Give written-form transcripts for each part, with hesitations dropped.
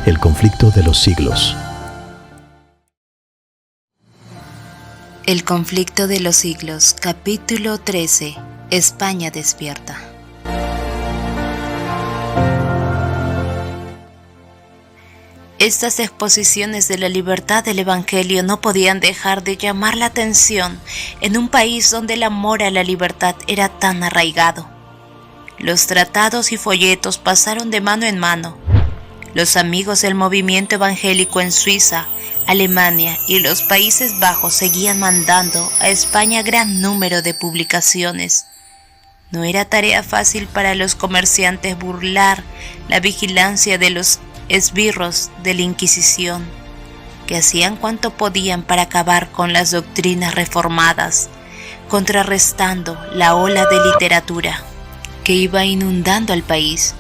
El conflicto de los siglos. El conflicto de los siglos, capítulo 13. España despierta. Estas exposiciones de la libertad del Evangelio no podían dejar de llamar la atención en un país donde el amor a la libertad era tan arraigado. Los tratados y folletos pasaron de mano en mano. Los amigos del movimiento evangélico en Suiza, Alemania y los Países Bajos seguían mandando a España gran número de publicaciones. No era tarea fácil para los comerciantes burlar la vigilancia de los esbirros de la Inquisición, que hacían cuanto podían para acabar con las doctrinas reformadas, contrarrestando la ola de literatura que iba inundando al país.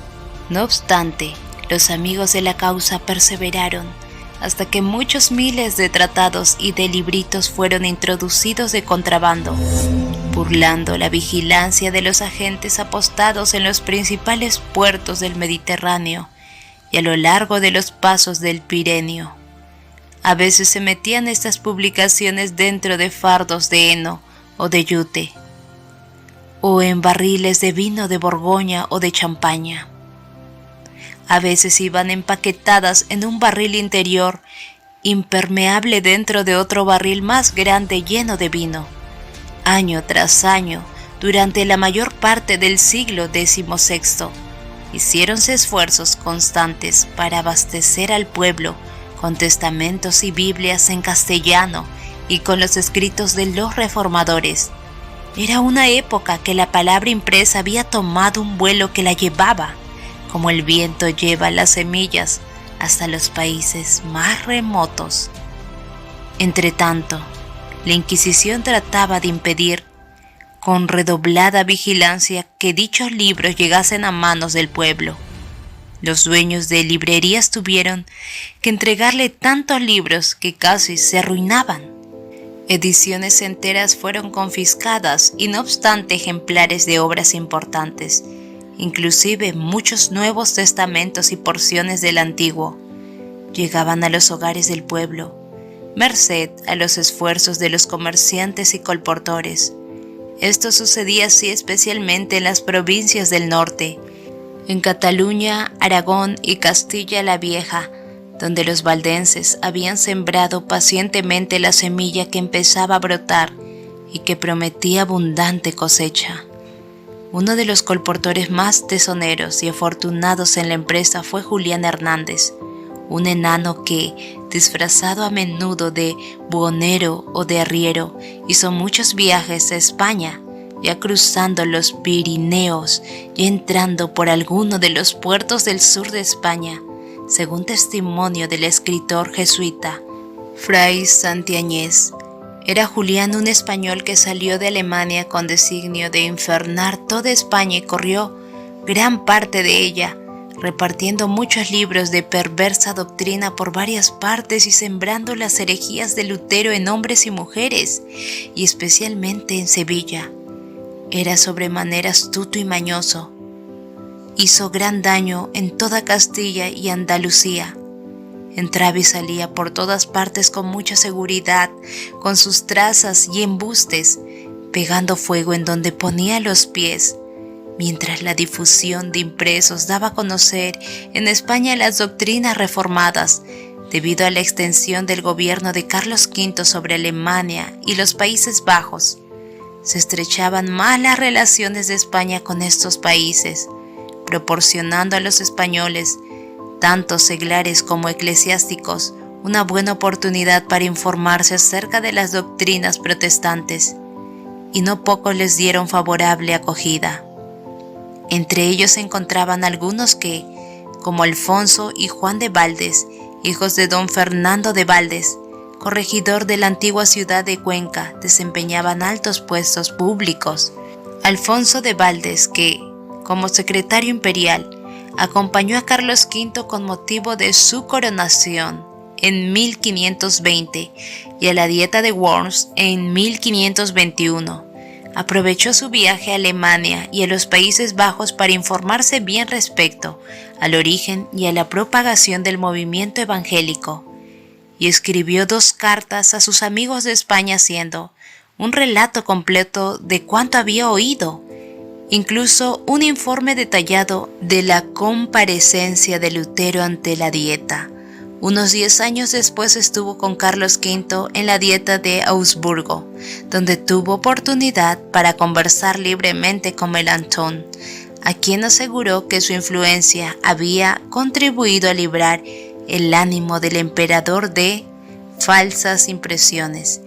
No obstante, los amigos de la causa perseveraron hasta que muchos miles de tratados y de libritos fueron introducidos de contrabando, burlando la vigilancia de los agentes apostados en los principales puertos del Mediterráneo y a lo largo de los pasos del Pireneo. A veces se metían estas publicaciones dentro de fardos de heno o de yute, o en barriles de vino de Borgoña o de Champaña. A veces iban empaquetadas en un barril interior impermeable dentro de otro barril más grande lleno de vino. Año tras año, durante la mayor parte del siglo XVI, hiciéronse esfuerzos constantes para abastecer al pueblo con testamentos y Biblias en castellano y con los escritos de los reformadores. Era una época que la palabra impresa había tomado un vuelo que la llevaba, como el viento lleva las semillas hasta los países más remotos. Entretanto, la Inquisición trataba de impedir, con redoblada vigilancia, que dichos libros llegasen a manos del pueblo. Los dueños de librerías tuvieron que entregarle tantos libros que casi se arruinaban. Ediciones enteras fueron confiscadas y no obstante ejemplares de obras importantes, inclusive muchos nuevos testamentos y porciones del antiguo, llegaban a los hogares del pueblo, merced a los esfuerzos de los comerciantes y colportores. Esto sucedía así especialmente en las provincias del norte, en Cataluña, Aragón y Castilla la Vieja, donde los valdenses habían sembrado pacientemente la semilla que empezaba a brotar y que prometía abundante cosecha. Uno de los colportores más tesoneros y afortunados en la empresa fue Julián Hernández, un enano que, disfrazado a menudo de buhonero o de arriero, hizo muchos viajes a España, ya cruzando los Pirineos y entrando por alguno de los puertos del sur de España, según testimonio del escritor jesuita Fray Santiañez. Era Julián un español que salió de Alemania con designio de infernar toda España y corrió gran parte de ella, repartiendo muchos libros de perversa doctrina por varias partes y sembrando las herejías de Lutero en hombres y mujeres, y especialmente en Sevilla. Era sobremanera astuto y mañoso. Hizo gran daño en toda Castilla y Andalucía. Entraba y salía por todas partes con mucha seguridad, con sus trazas y embustes, pegando fuego en donde ponía los pies, mientras la difusión de impresos daba a conocer en España las doctrinas reformadas, debido a la extensión del gobierno de Carlos V sobre Alemania y los Países Bajos. Se estrechaban más las relaciones de España con estos países, proporcionando a los españoles, tanto seglares como eclesiásticos, una buena oportunidad para informarse acerca de las doctrinas protestantes, y no pocos les dieron favorable acogida. Entre ellos se encontraban algunos que, como Alfonso y Juan de Valdes, hijos de don Fernando de Valdes, corregidor de la antigua ciudad de Cuenca, desempeñaban altos puestos públicos. Alfonso de Valdes, que, como secretario imperial, acompañó a Carlos V con motivo de su coronación en 1520 y a la Dieta de Worms en 1521, Aprovechó su viaje a Alemania y a los Países Bajos para informarse bien respecto al origen y a la propagación del movimiento evangélico, y escribió 2 cartas a sus amigos de España haciendo un relato completo de cuanto había oído, incluso un informe detallado de la comparecencia de Lutero ante la Dieta. Unos 10 años después estuvo con Carlos V en la Dieta de Augsburgo, donde tuvo oportunidad para conversar libremente con Melanchthon, a quien aseguró que su influencia había contribuido a librar el ánimo del emperador de falsas impresiones,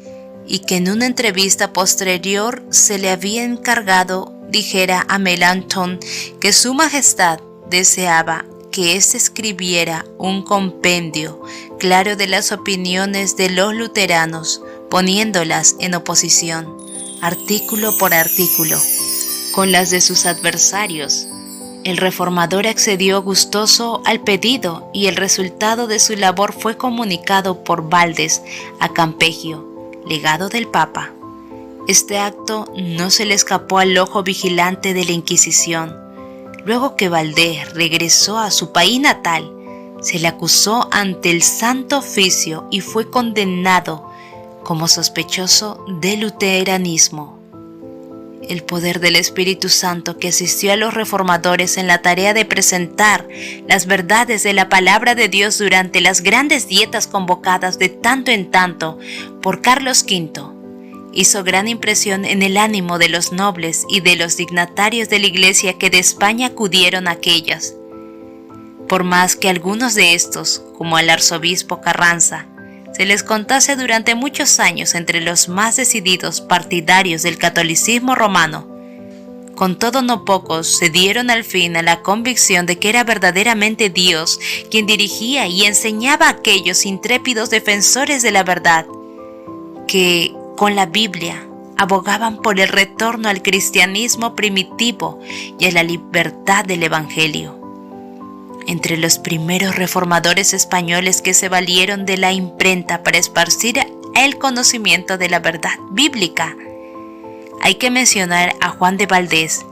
y que en una entrevista posterior se le había encargado dijera a Melanchthon que su majestad deseaba que éste escribiera un compendio claro de las opiniones de los luteranos, poniéndolas en oposición, artículo por artículo, con las de sus adversarios. El reformador accedió gustoso al pedido y el resultado de su labor fue comunicado por Valdes a Campeggio, legado del Papa. Este acto no se le escapó al ojo vigilante de la Inquisición. Luego que Valdés regresó a su país natal, se le acusó ante el Santo Oficio y fue condenado como sospechoso de luteranismo. El poder del Espíritu Santo que asistió a los reformadores en la tarea de presentar las verdades de la palabra de Dios durante las grandes dietas convocadas de tanto en tanto por Carlos V, hizo gran impresión en el ánimo de los nobles y de los dignatarios de la Iglesia que de España acudieron a aquellas. Por más que algunos de estos, como al arzobispo Carranza, se les contase durante muchos años entre los más decididos partidarios del catolicismo romano, con todo no pocos se dieron al fin a la convicción de que era verdaderamente Dios quien dirigía y enseñaba a aquellos intrépidos defensores de la verdad, que con la Biblia abogaban por el retorno al cristianismo primitivo y a la libertad del Evangelio. Entre los primeros reformadores españoles que se valieron de la imprenta para esparcir el conocimiento de la verdad bíblica, hay que mencionar a Juan de Valdés,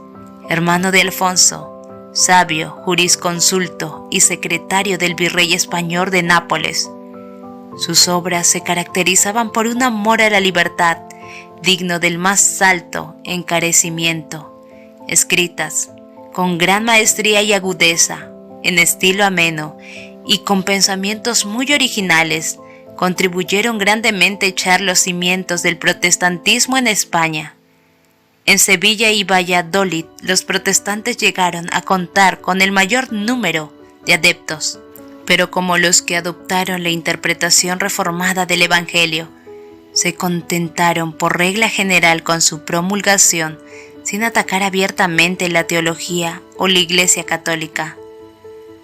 hermano de Alfonso, sabio, jurisconsulto y secretario del virrey español de Nápoles. Sus obras se caracterizaban por un amor a la libertad, digno del más alto encarecimiento, escritas con gran maestría y agudeza, en estilo ameno y con pensamientos muy originales, contribuyeron grandemente a echar los cimientos del protestantismo en España. En Sevilla y Valladolid, los protestantes llegaron a contar con el mayor número de adeptos, pero como los que adoptaron la interpretación reformada del Evangelio, se contentaron por regla general con su promulgación, sin atacar abiertamente la teología o la Iglesia católica.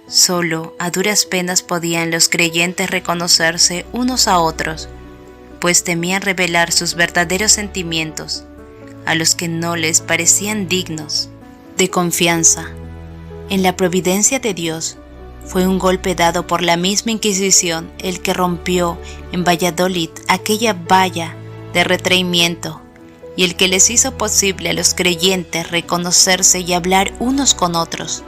Solo a duras penas podían los creyentes reconocerse unos a otros, pues temían revelar sus verdaderos sentimientos a los que no les parecían dignos de confianza. En la providencia de Dios fue un golpe dado por la misma Inquisición el que rompió en Valladolid aquella valla de retraimiento y el que les hizo posible a los creyentes reconocerse y hablar unos con otros.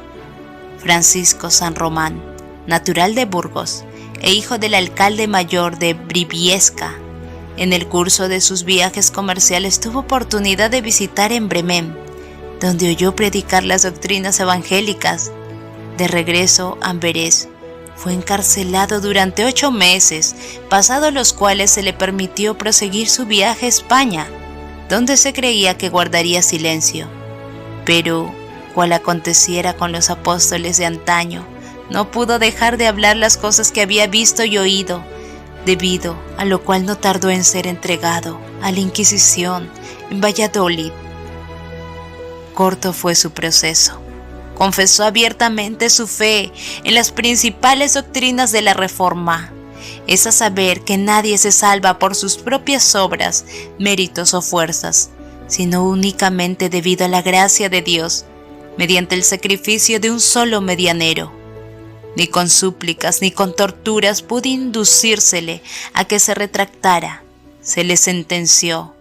Francisco San Román, natural de Burgos e hijo del alcalde mayor de Briviesca, en el curso de sus viajes comerciales tuvo oportunidad de visitar en Bremen, donde oyó predicar las doctrinas evangélicas. De regreso a Amberes, fue encarcelado durante 8 meses, pasados los cuales se le permitió proseguir su viaje a España, donde se creía que guardaría silencio. Pero, cual aconteciera con los apóstoles de antaño, no pudo dejar de hablar las cosas que había visto y oído, debido a lo cual no tardó en ser entregado a la Inquisición en Valladolid. Corto fue su proceso. Confesó abiertamente su fe en las principales doctrinas de la Reforma, es a saber que nadie se salva por sus propias obras, méritos o fuerzas, sino únicamente debido a la gracia de Dios, mediante el sacrificio de un solo medianero. Ni con súplicas ni con torturas pudo inducírsele a que se retractara. Se le sentenció,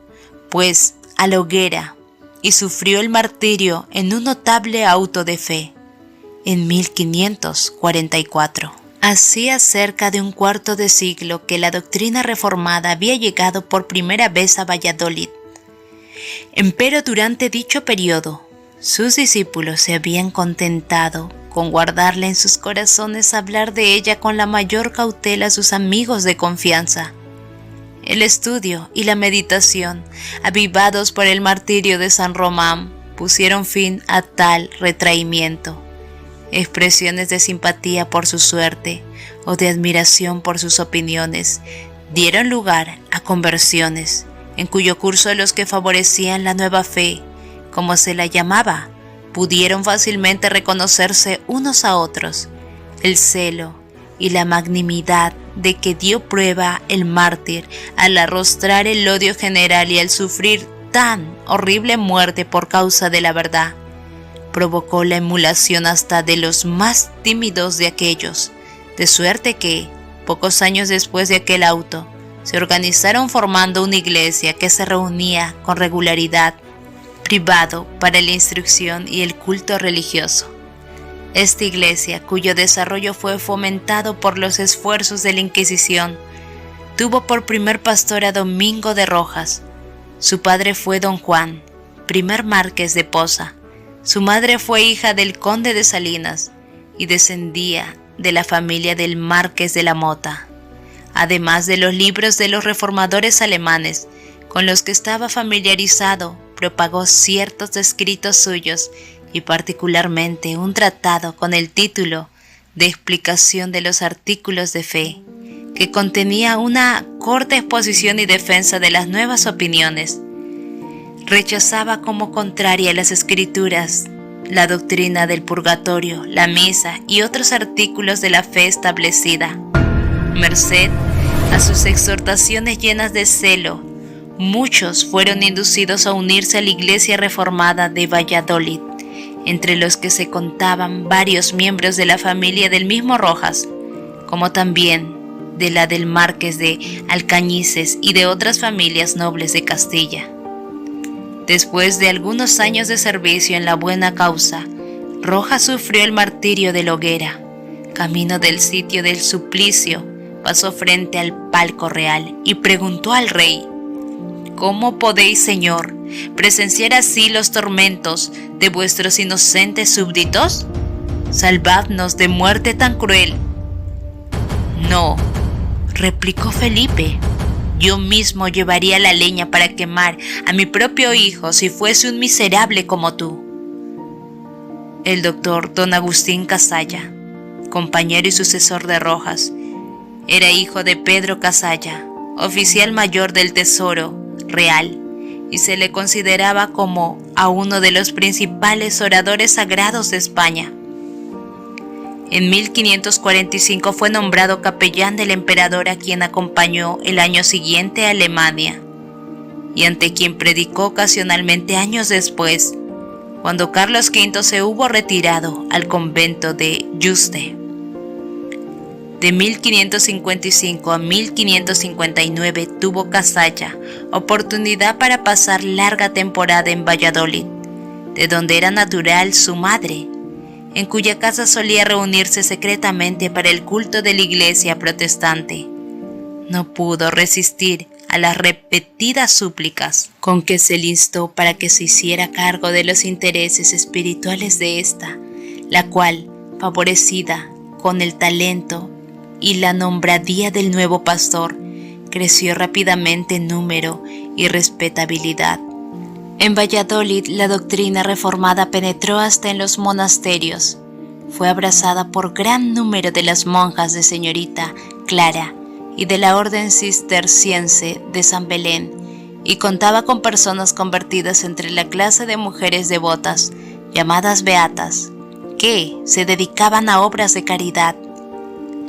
pues, a la hoguera y sufrió el martirio en un notable auto de fe en 1544. Hacía cerca de un cuarto de siglo que la doctrina reformada había llegado por primera vez a Valladolid. Empero durante dicho periodo, sus discípulos se habían contentado con guardarla en sus corazones, hablar de ella con la mayor cautela a sus amigos de confianza. El estudio y la meditación, avivados por el martirio de San Román, pusieron fin a tal retraimiento. Expresiones de simpatía por su suerte o de admiración por sus opiniones dieron lugar a conversiones, en cuyo curso los que favorecían la nueva fe, como se la llamaba, pudieron fácilmente reconocerse unos a otros el celo y la magnanimidad de que dio prueba el mártir al arrostrar el odio general y al sufrir tan horrible muerte por causa de la verdad. Provocó la emulación hasta de los más tímidos de aquellos, de suerte que, pocos años después de aquel auto, se organizaron formando una iglesia que se reunía con regularidad, privado para la instrucción y el culto religioso. Esta iglesia, cuyo desarrollo fue fomentado por los esfuerzos de la Inquisición, tuvo por primer pastor a Domingo de Rojas. Su padre fue don Juan, primer marqués de Poza. Su madre fue hija del conde de Salinas y descendía de la familia del marqués de la Mota. Además de los libros de los reformadores alemanes con los que estaba familiarizado, propagó ciertos escritos suyos y particularmente un tratado con el título de Explicación de los Artículos de Fe, que contenía una corta exposición y defensa de las nuevas opiniones. Rechazaba como contraria a las escrituras la doctrina del purgatorio, la misa y otros artículos de la fe establecida. Merced a sus exhortaciones llenas de celo, muchos fueron inducidos a unirse a la Iglesia Reformada de Valladolid, entre los que se contaban varios miembros de la familia del mismo Rojas, como también de la del Marqués de Alcañices y de otras familias nobles de Castilla. Después de algunos años de servicio en la buena causa, Rojas sufrió el martirio de la hoguera. Camino del sitio del suplicio, pasó frente al palco real y preguntó al rey: ¿Cómo podéis, señor, presenciar así los tormentos de vuestros inocentes súbditos? Salvadnos de muerte tan cruel. No, replicó Felipe. Yo mismo llevaría la leña para quemar a mi propio hijo si fuese un miserable como tú. El doctor don Agustín Casalla, compañero y sucesor de Rojas, era hijo de Pedro Casalla, oficial mayor del Tesoro Real, y se le consideraba como a uno de los principales oradores sagrados de España. En 1545 fue nombrado capellán del emperador, a quien acompañó el año siguiente a Alemania, y ante quien predicó ocasionalmente años después, cuando Carlos V se hubo retirado al convento de Yuste. De 1555 a 1559 tuvo Casalla oportunidad para pasar larga temporada en Valladolid, de donde era natural su madre, en cuya casa solía reunirse secretamente para el culto de la iglesia protestante. No pudo resistir a las repetidas súplicas con que se le instó para que se hiciera cargo de los intereses espirituales de ésta, la cual, favorecida con el talento y la nombradía del nuevo pastor, creció rápidamente en número y respetabilidad. En Valladolid la doctrina reformada penetró hasta en los monasterios. Fue abrazada por gran número de las monjas de Señorita Clara y de la Orden Cisterciense de San Belén, y contaba con personas convertidas entre la clase de mujeres devotas, llamadas beatas, que se dedicaban a obras de caridad.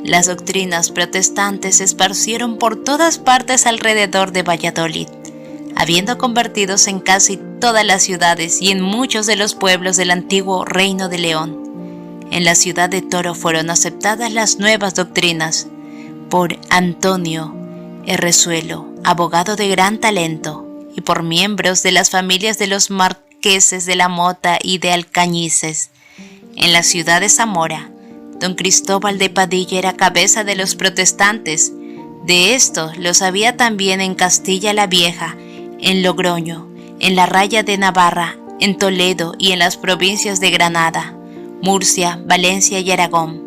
Las doctrinas protestantes se esparcieron por todas partes alrededor de Valladolid, habiendo convertidos en casi todas las ciudades y en muchos de los pueblos del antiguo Reino de León. En la ciudad de Toro fueron aceptadas las nuevas doctrinas por Antonio Herrezuelo, abogado de gran talento, y por miembros de las familias de los marqueses de la Mota y de Alcañices. En la ciudad de Zamora, don Cristóbal de Padilla era cabeza de los protestantes. De esto lo sabía también en Castilla la Vieja, en Logroño, en la Raya de Navarra, en Toledo y en las provincias de Granada, Murcia, Valencia y Aragón.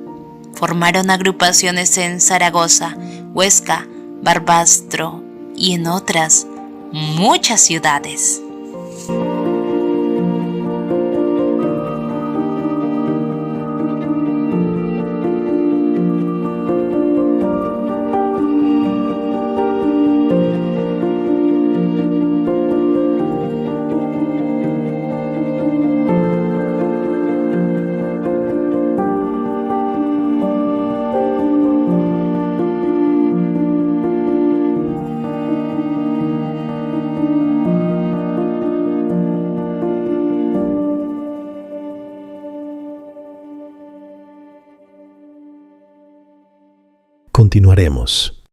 Formaron agrupaciones en Zaragoza, Huesca, Barbastro y en otras muchas ciudades. Continuaremos.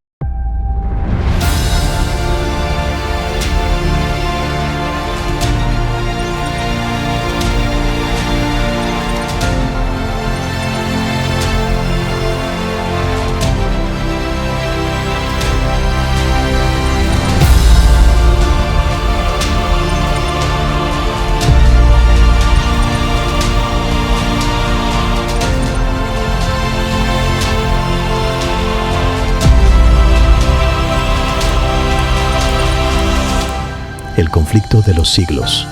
El conflicto de los siglos.